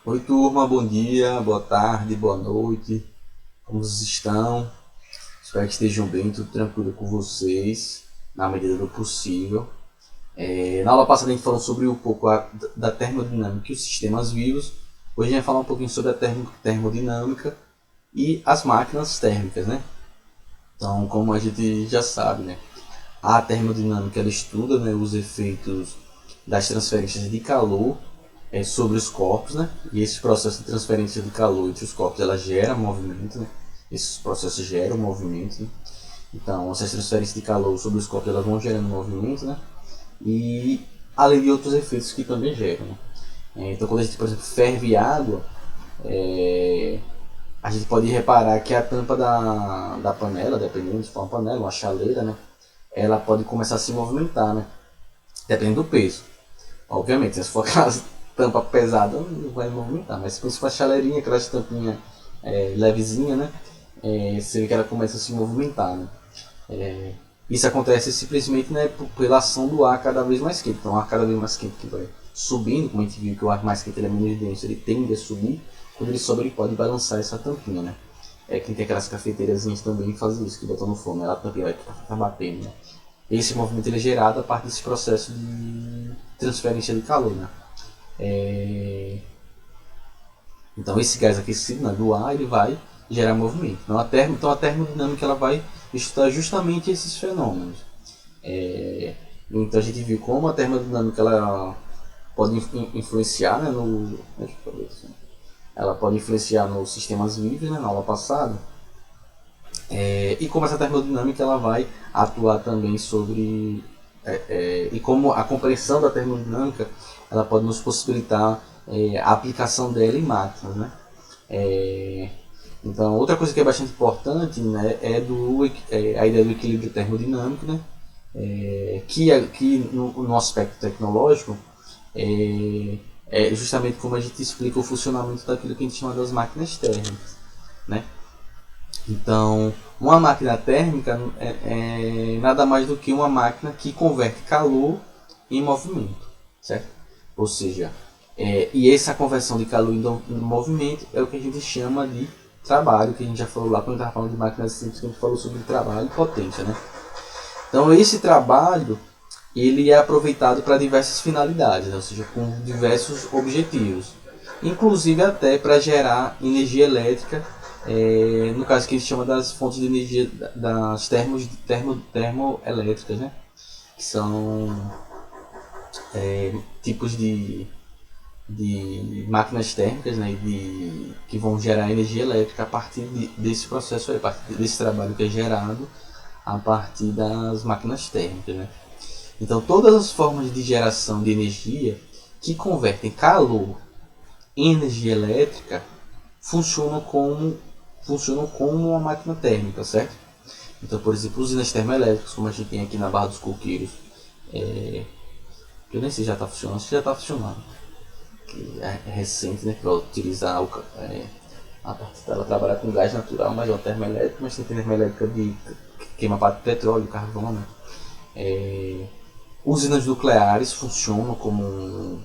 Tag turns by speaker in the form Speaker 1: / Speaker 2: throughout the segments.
Speaker 1: Oi turma, bom dia, boa tarde, boa noite, como vocês estão? Espero que estejam bem, tudo tranquilo com vocês, na medida do possível. Na aula passada a gente falou sobre um pouco da termodinâmica e os sistemas vivos. Hoje a gente vai falar um pouquinho sobre a termodinâmica e as máquinas térmicas, né? Então, como a gente já sabe, né? A termodinâmica ela estuda, né, os efeitos das transferências de calor sobre os corpos, né? E esse processo de transferência de calor entre os corpos ela gera movimento, né? Esses processos geram movimento, né? Então, essas transferências de calor sobre os corpos elas vão gerando movimento, né? E além de outros efeitos que também geram, né? Então, quando a gente, por exemplo, ferve água, a gente pode reparar que a tampa da panela, dependendo se for uma panela, uma chaleira, né? Ela pode começar a se movimentar, né? Dependendo do peso. Obviamente, se for aquela tampa pesada, não vai movimentar. Mas se for a chaleirinha, aquela tampinha levezinha, né? Você vê que ela começa a se movimentar, né? Isso acontece simplesmente, né, pela ação do ar cada vez mais quente. Então, o ar cada vez mais quente que vai subindo, como a gente viu que o ar mais quente ele é menos denso, ele tende a subir. Quando ele sobe, ele pode balançar essa tampinha, né? Quem tem aquelas cafeteirazinhas também faz isso, que botam no forno, ela a tampinha vai ficar batendo, né? Esse movimento ele é gerado a partir desse processo de transferência de calor, né? Então esse gás aquecido, né, do ar ele vai gerar movimento. Então a termodinâmica ela vai estudar justamente esses fenômenos. Então a gente viu como a termodinâmica ela pode influenciar, né, ela pode influenciar nos sistemas vivos, né, na aula passada. E como essa termodinâmica ela vai atuar também sobre e como a compreensão da termodinâmica ela pode nos possibilitar a aplicação dela em máquinas, né? É, então outra coisa que é bastante importante, né, a ideia do equilíbrio termodinâmico, né? Que no aspecto tecnológico é justamente como a gente explica o funcionamento daquilo que a gente chama das máquinas térmicas, né? Então, uma máquina térmica é nada mais do que uma máquina que converte calor em movimento, certo? Ou seja, e essa conversão de calor em movimento é o que a gente chama de trabalho, que a gente já falou lá quando estava falando de máquinas simples, que a gente falou sobre trabalho e potência, né? Então, esse trabalho ele é aproveitado para diversas finalidades, né? Ou seja, com diversos objetivos, inclusive até para gerar energia elétrica, no caso que a gente chama das fontes de energia das termoelétricas, né? Que são tipos de máquinas térmicas, né? Que vão gerar energia elétrica a partir desse processo, a partir desse trabalho que é gerado a partir das máquinas térmicas, né? Então, todas as formas de geração de energia que convertem calor em energia elétrica funcionam como uma máquina térmica, certo? Então, por exemplo, usinas termoelétricas, como a gente tem aqui na Barra dos Coqueiros, eu nem sei se já está funcionando, acho que já está funcionando, que é recente, né, que vai utilizar a parte dela trabalhar com gás natural, mas é uma termoelétrica, mas tem termoelétrica de queima parte de petróleo, carvão, né? Usinas nucleares funcionam como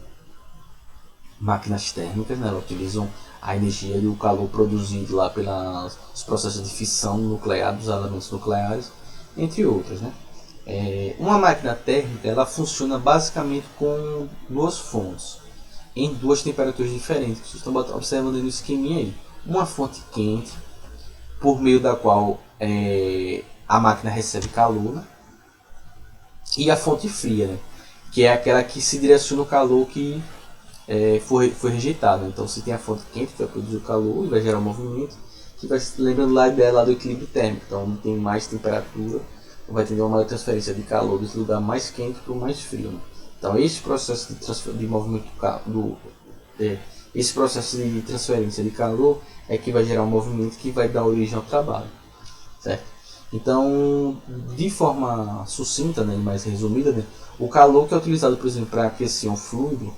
Speaker 1: máquinas térmicas, né? Elas utilizam a energia e o calor produzido lá pelos processos de fissão nuclear dos elementos nucleares, entre outras, né? Uma máquina térmica ela funciona basicamente com duas fontes, em duas temperaturas diferentes. Vocês estão observando no esqueminha aí. Uma fonte quente, por meio da qual a máquina recebe calor, né? E a fonte fria, né? Que é aquela que se direciona o calor que foi rejeitado. Então você tem a fonte quente que vai produzir o calor e vai gerar um movimento, que vai lembrando lá a ideia lá do equilíbrio térmico. Então onde tem mais temperatura vai ter uma maior transferência de calor desse lugar mais quente para o mais frio, né? Então esse processo de movimento esse processo de transferência de calor é que vai gerar um movimento que vai dar origem ao trabalho, certo? Então, de forma sucinta, né, mais resumida, né, o calor que é utilizado, por exemplo, para aquecer um fluido,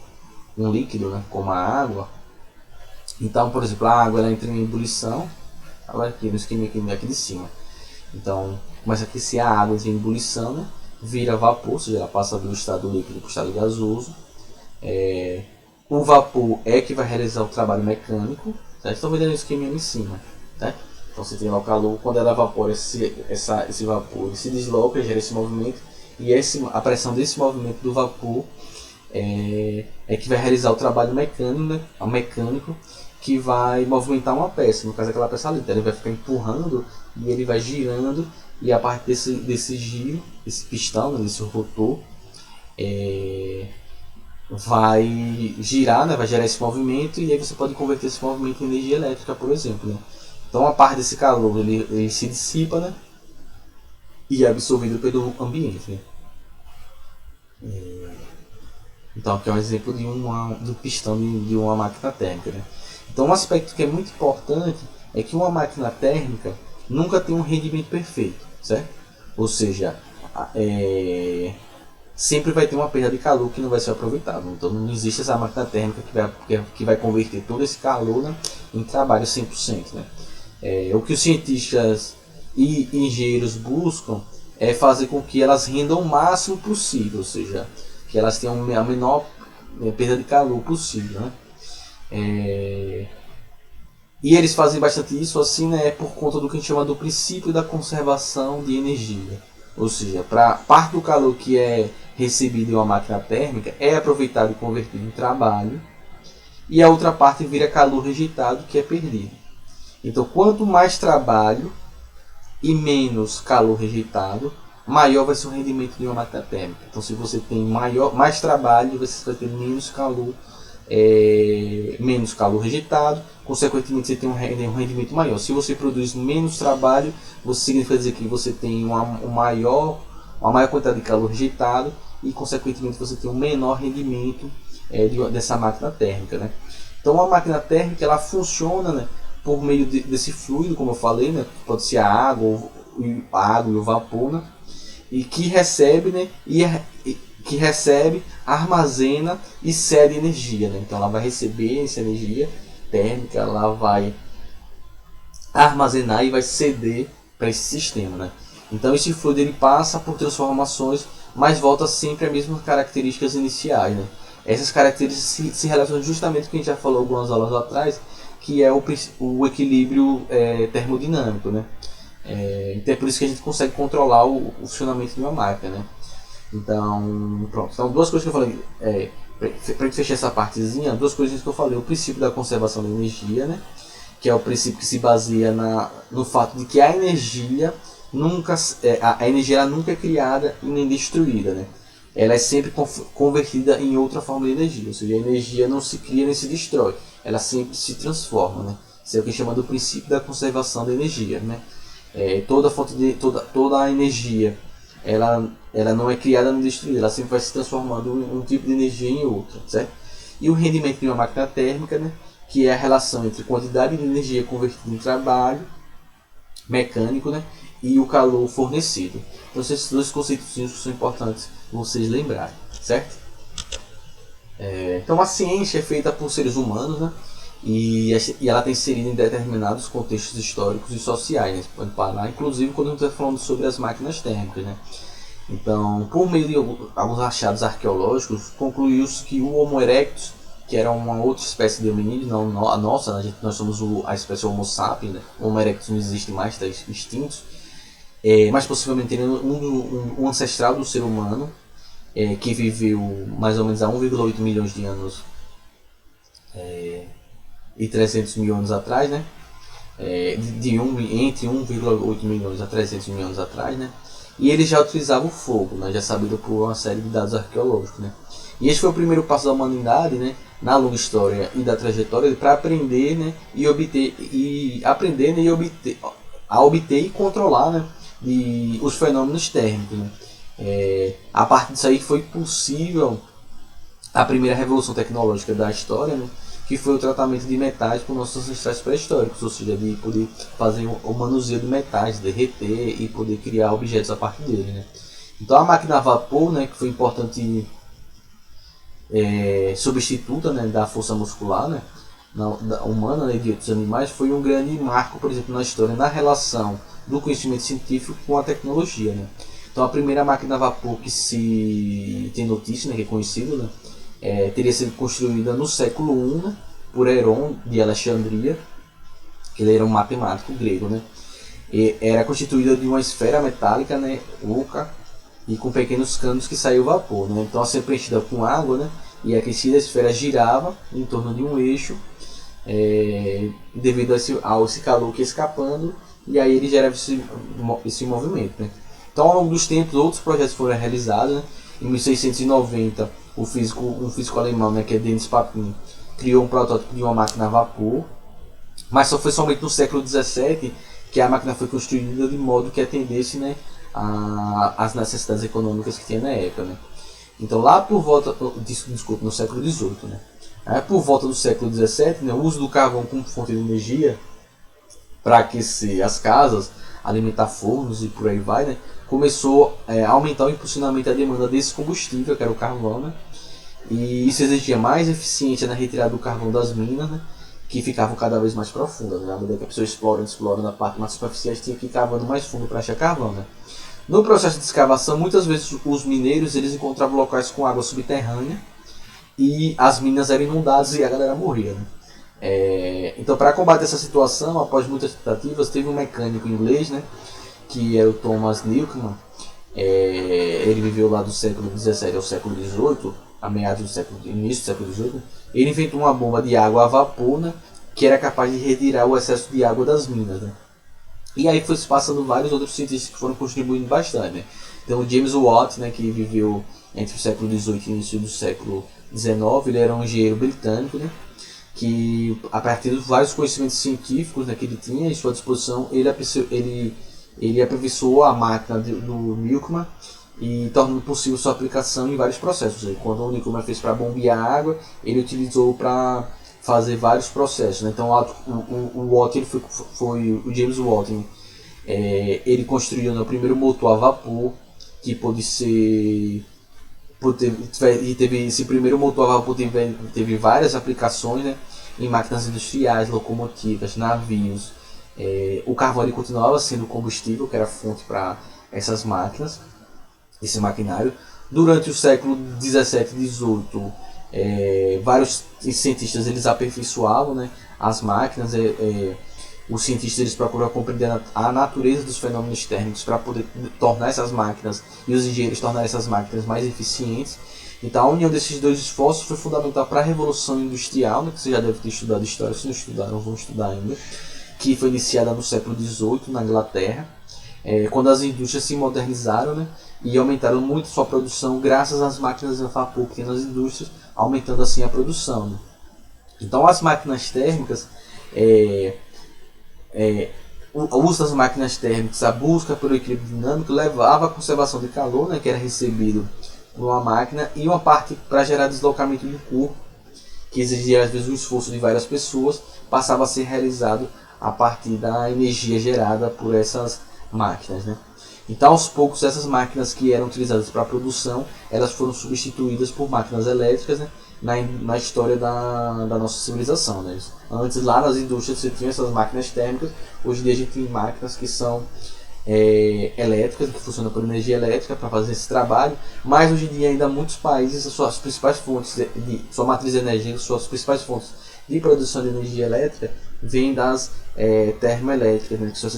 Speaker 1: um líquido, né, como a água. Então, por exemplo, a água ela entra em ebulição, ela aqui no esquema aqui de cima. Então, começa a aquecer a água, entra em ebulição, né, vira vapor, ou seja, ela passa do estado líquido para o estado gasoso. o vapor é que vai realizar o trabalho mecânico, certo? Estão vendo o esquema em cima, né? Então você tem lá o calor, quando ela evapora esse vapor, ele se desloca, gera esse movimento, e a pressão desse movimento do vapor é que vai realizar o trabalho mecânico, né? O mecânico que vai movimentar uma peça, no caso aquela peça ali, então ele vai ficar empurrando e ele vai girando, e a parte desse giro, esse pistão, né, desse rotor, vai girar, né, vai gerar esse movimento, e aí você pode converter esse movimento em energia elétrica, por exemplo, né? Então a parte desse calor ele se dissipa, né, e é absorvido pelo ambiente, né? Então aqui é um exemplo do pistão de uma máquina térmica, né? Então um aspecto que é muito importante é que uma máquina térmica nunca tem um rendimento perfeito, certo? Ou seja, sempre vai ter uma perda de calor que não vai ser aproveitado. Então não existe essa máquina térmica que vai converter todo esse calor, né, em trabalho 100%. Né? O que os cientistas e engenheiros buscam é fazer com que elas rendam o máximo possível, ou seja, que elas tenham a menor perda de calor possível. Né? E eles fazem bastante isso assim, né, por conta do que a gente chama do princípio da conservação de energia. Ou seja, para parte do calor que é recebido em uma máquina térmica é aproveitado e convertido em trabalho, e a outra parte vira calor rejeitado, que é perdido. Então, quanto mais trabalho e menos calor rejeitado, maior vai ser o rendimento de uma máquina térmica. Então, se você tem mais trabalho, você vai ter menos calor rejeitado, consequentemente você tem um rendimento maior. Se você produz menos trabalho, você significa dizer que você tem uma maior quantidade de calor rejeitado, e consequentemente você tem um menor rendimento dessa máquina térmica, né? Então a máquina térmica ela funciona, né, por meio desse fluido, como eu falei, né, pode ser a água e o vapor, né, e que recebe, né, armazena e cede energia, né? Então ela vai receber essa energia térmica, ela vai armazenar e vai ceder para esse sistema, né? Então esse fluido ele passa por transformações, mas volta sempre às mesmas características iniciais, né? Essas características se relacionam justamente com o que a gente já falou algumas aulas atrás, que é o equilíbrio termodinâmico, né? Então é por isso que a gente consegue controlar o funcionamento de uma máquina, né? Então, pronto. Então, duas coisas que eu falei, para gente fechar essa partezinha, duas coisas que eu falei. O princípio da conservação da energia, né? Que é o princípio que se baseia no fato de que a energia ela nunca é criada e nem destruída, né? Ela é sempre convertida em outra forma de energia, ou seja, a energia não se cria nem se destrói, ela sempre se transforma, né? Isso é o que chama do princípio da conservação da energia, né? Toda a energia ela não é criada nem destruída, ela sempre vai se transformando um tipo de energia em outra, certo? E o rendimento de uma máquina térmica, né, que é a relação entre quantidade de energia convertida em trabalho mecânico, né, e o calor fornecido. Então esses dois conceitos são importantes vocês lembrarem, certo? Então a ciência é feita por seres humanos, né, e ela tem inserido em determinados contextos históricos e sociais, né, pode parar, inclusive quando a gente está falando sobre as máquinas térmicas, né. Então, por meio de alguns achados arqueológicos, concluiu-se que o Homo erectus, que era uma outra espécie de hominídeo, não a nossa, nós somos a espécie Homo sapiens, né? O Homo erectus não existe mais, está extinto, mas possivelmente ele é um ancestral do ser humano, que viveu mais ou menos há 1,8 milhões de anos e 300 mil anos atrás, né? Entre 1,8 milhões a 300 mil anos atrás, né? E ele já utilizava o fogo, né? Já sabido por uma série de dados arqueológicos, né? E esse foi o primeiro passo da humanidade, né? Na longa história e da trajetória para aprender, né? E obter e controlar, né? Os fenômenos térmicos, né? A partir disso aí foi possível a primeira revolução tecnológica da história, né? Que foi o tratamento de metais por nossos ancestrais pré-históricos, ou seja, de poder fazer o manuseio de metais, derreter e poder criar objetos a partir dele, né? Então a máquina a vapor, né, que foi importante substituta, né, da força muscular, né, da humana, né, de outros animais, foi um grande marco, por exemplo, na história, na relação do conhecimento científico com a tecnologia, né? Então a primeira máquina a vapor que se tem notícia, né, que é conhecida, né, teria sido construída no século I, né, por Heron de Alexandria. Ele era um matemático grego, né? E era constituída de uma esfera metálica, né, oca, e com pequenos canos que saiu vapor, né? Então, a ser preenchida com água, né, e aquecida, a esfera girava em torno de um eixo, devido a esse calor que ia escapando, e aí ele gerava esse movimento, né? Então, ao longo dos tempos, outros projetos foram realizados, né? Em 1690, um físico alemão, né, que é Denis Papin, criou um protótipo de uma máquina a vapor, mas só foi somente no século XVII que a máquina foi construída de modo que atendesse, né, às necessidades econômicas que tinha na época, né? Então, lá por volta, desculpa, no século XVIII, né? Por volta do século XVII, né, o uso do carvão como fonte de energia para aquecer as casas, alimentar fornos e por aí vai, né, começou a aumentar o impulsionamento da demanda desse combustível, que era o carvão, né? E isso exigia mais eficiência na retirada do carvão das minas, né, que ficavam cada vez mais profundas, né? À medida que a pessoa explora na parte mais superficial, tinha que ir cavando mais fundo para achar carvão, né? No processo de escavação, muitas vezes os mineiros eles encontravam locais com água subterrânea e as minas eram inundadas e a galera morria, né? Então, para combater essa situação, após muitas tentativas, teve um mecânico inglês, né, que era o Thomas Newcomen. Ele viveu lá do século XVII ao século XVIII, a meados do início do século XVIII. Ele inventou uma bomba de água a vapor, né, que era capaz de retirar o excesso de água das minas, né? E aí foi se passando vários outros cientistas que foram contribuindo bastante, né? Então, o James Watt, né, que viveu entre o século XVIII e o início do século XIX, ele era um engenheiro britânico, né, que a partir de vários conhecimentos científicos, né, que ele tinha à sua disposição, ele aperfeiçoou a máquina do Newcomen e tornando possível sua aplicação em vários processos. Quando o Newcomen fez para bombear água, ele utilizou para fazer vários processos, né? Então o Watt, foi o James Watt, né? Ele construiu, né, o primeiro motor a vapor que pôde ser e teve esse primeiro motor a vapor, teve várias aplicações, né, em máquinas industriais, locomotivas, navios. O carvão ele continuava sendo combustível, que era a fonte para essas máquinas, esse maquinário. Durante o século XVII e XVIII, vários cientistas eles aperfeiçoavam, né, as máquinas. Os cientistas eles procuram compreender a natureza dos fenômenos térmicos para poder tornar essas máquinas, e os engenheiros tornar essas máquinas mais eficientes. Então, a união desses dois esforços foi fundamental para a Revolução Industrial, né, que você já deve ter estudado história, se não estudaram, vão estudar ainda, que foi iniciada no século XVIII na Inglaterra, quando as indústrias se modernizaram, né, e aumentaram muito sua produção graças às máquinas a vapor que tem nas indústrias, aumentando assim a produção, né? Então, as máquinas térmicas, o uso das máquinas térmicas, a busca pelo equilíbrio dinâmico levava à conservação de calor, né, que era recebido por uma máquina, e uma parte para gerar deslocamento do corpo, que exigia às vezes o esforço de várias pessoas, passava a ser realizado a partir da energia gerada por essas máquinas, né? Então, aos poucos, essas máquinas que eram utilizadas para a produção, elas foram substituídas por máquinas elétricas, né, na história da nossa civilização, né? Antes, lá nas indústrias, você tinha essas máquinas térmicas. Hoje em dia a gente tem máquinas que são elétricas, que funcionam por energia elétrica para fazer esse trabalho, mas hoje em dia ainda muitos países, as suas principais fontes sua matriz energética, suas principais fontes de produção de energia elétrica vêm das termoelétricas, né, que são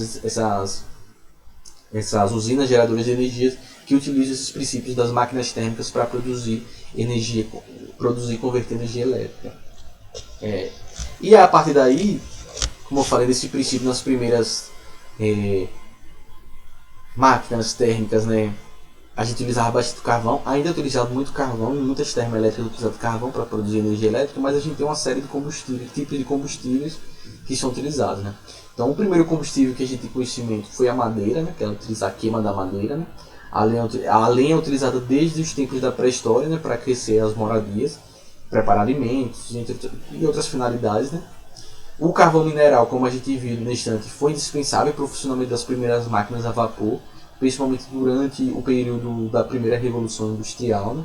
Speaker 1: essas usinas geradoras de energia que utilizam esses princípios das máquinas térmicas para produzir energia, e converter energia elétrica. E a partir daí, como eu falei desse princípio nas primeiras máquinas térmicas, né, a gente utilizava bastante carvão, ainda é utilizado muito carvão, e muitas termoelétricas utilizam carvão para produzir energia elétrica, mas a gente tem uma série de combustíveis, tipos de combustíveis que são utilizados, né? Então, o primeiro combustível que a gente tem conhecimento foi a madeira, né, que é utilizar a queima da madeira, né? A lenha é utilizada desde os tempos da pré-história, né, para aquecer as moradias, preparar alimentos e outras finalidades, né? O carvão mineral, como a gente viu na instante, foi indispensável para o funcionamento das primeiras máquinas a vapor, principalmente durante o período da primeira revolução industrial, né?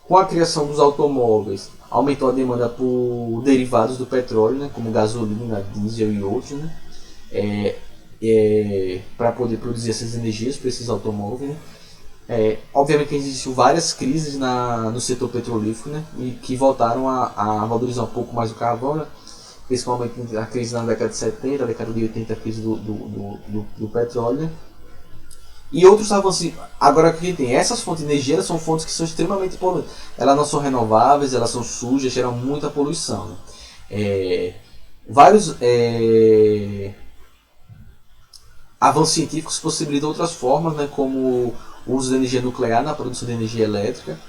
Speaker 1: Com a criação dos automóveis, aumentou a demanda por derivados do petróleo, né, como gasolina, diesel e outros, né, para poder produzir essas energias para esses automóveis, né? Obviamente que existiu várias crises no setor petrolífero, né, e que voltaram a valorizar um pouco mais o carvão, né, principalmente a crise na década de 70, a década de 80, a crise do petróleo. Né. E outros avanços. Agora que tem essas fontes de energia, elas são fontes que são extremamente poluentes. Elas não são renováveis, elas são sujas, geram muita poluição. Né. Vários avanços científicos possibilitam outras formas, né, como o uso de energia nuclear na produção de energia elétrica,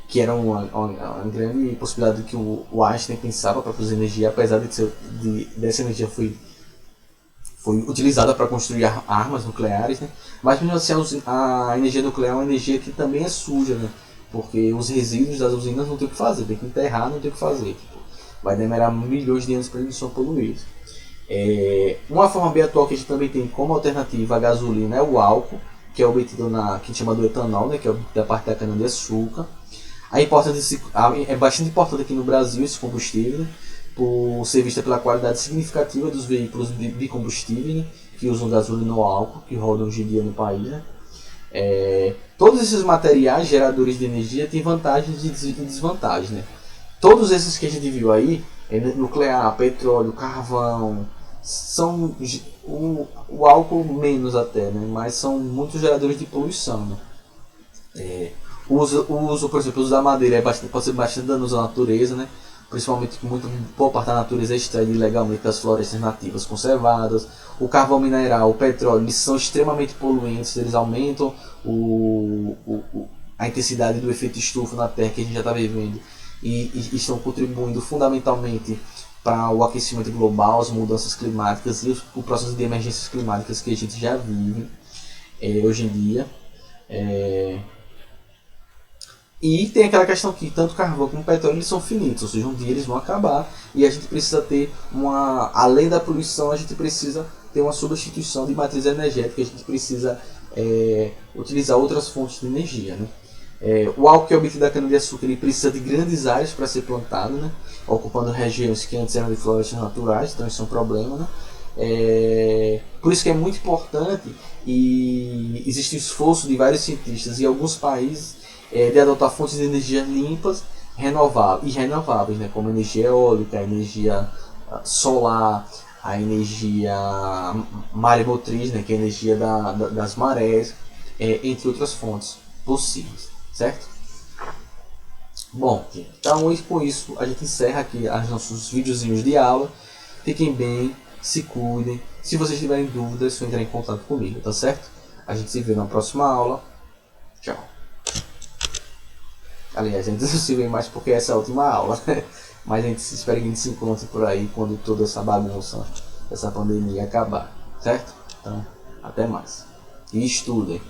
Speaker 1: que era uma grande possibilidade que o Einstein pensava para produzir energia, apesar dessa energia foi utilizada para construir armas nucleares, né? Mas mesmo assim a energia nuclear é uma energia que também é suja, né? Porque os resíduos das usinas não tem o que fazer, tem que enterrar, não tem o que fazer. Tipo, vai demorar milhões de anos para eles não poluir. Uma forma bem atual que a gente também tem como alternativa à gasolina é o álcool, que é obtido que chama do etanol, né? Que é da parte da cana-de-açúcar. É bastante importante aqui no Brasil esse combustível, né? Por ser vista pela qualidade significativa dos veículos de combustível, né, que usam gasolina ou álcool, que rodam hoje em dia no país. Né. Todos esses materiais geradores de energia têm vantagens e desvantagens. Né. Todos esses que a gente viu aí, nuclear, petróleo, carvão, são o álcool menos até, né, mas são muitos geradores de poluição. Né. O uso, por exemplo, o uso da madeira pode ser bastante danoso à natureza, né? Principalmente que boa parte da natureza é extraída ilegalmente das florestas nativas conservadas. O carvão mineral, o petróleo, eles são extremamente poluentes, eles aumentam a intensidade do efeito estufa na Terra que a gente já está vivendo e estão contribuindo fundamentalmente para o aquecimento global, as mudanças climáticas e o processo de emergências climáticas que a gente já vive hoje em dia. E tem aquela questão que tanto carvão como petróleo eles são finitos, ou seja, um dia eles vão acabar e a gente precisa ter além da poluição, a gente precisa ter uma substituição de matriz energética, a gente precisa utilizar outras fontes de energia. Né? O álcool que é obtido da cana-de-açúcar ele precisa de grandes áreas para ser plantado, né? Ocupando regiões que antes eram de florestas naturais, então isso é um problema. Né? Por isso que é muito importante e existe um esforço de vários cientistas e alguns países de adotar fontes de energia limpas e renováveis, né, como energia eólica, a energia solar, a energia maremotriz, né, que é a energia das marés, entre outras fontes possíveis, certo? Bom, então com isso a gente encerra aqui os nossos videozinhos de aula. Fiquem bem, se cuidem. Se vocês tiverem dúvidas, é só entrar em contato comigo, tá certo? A gente se vê na próxima aula. Tchau. Aliás, a gente não se vê mais porque essa é a última aula, né? Mas a gente espera que a gente se encontre por aí quando toda essa bagunça, essa pandemia acabar, certo? Então, até mais. E estudem.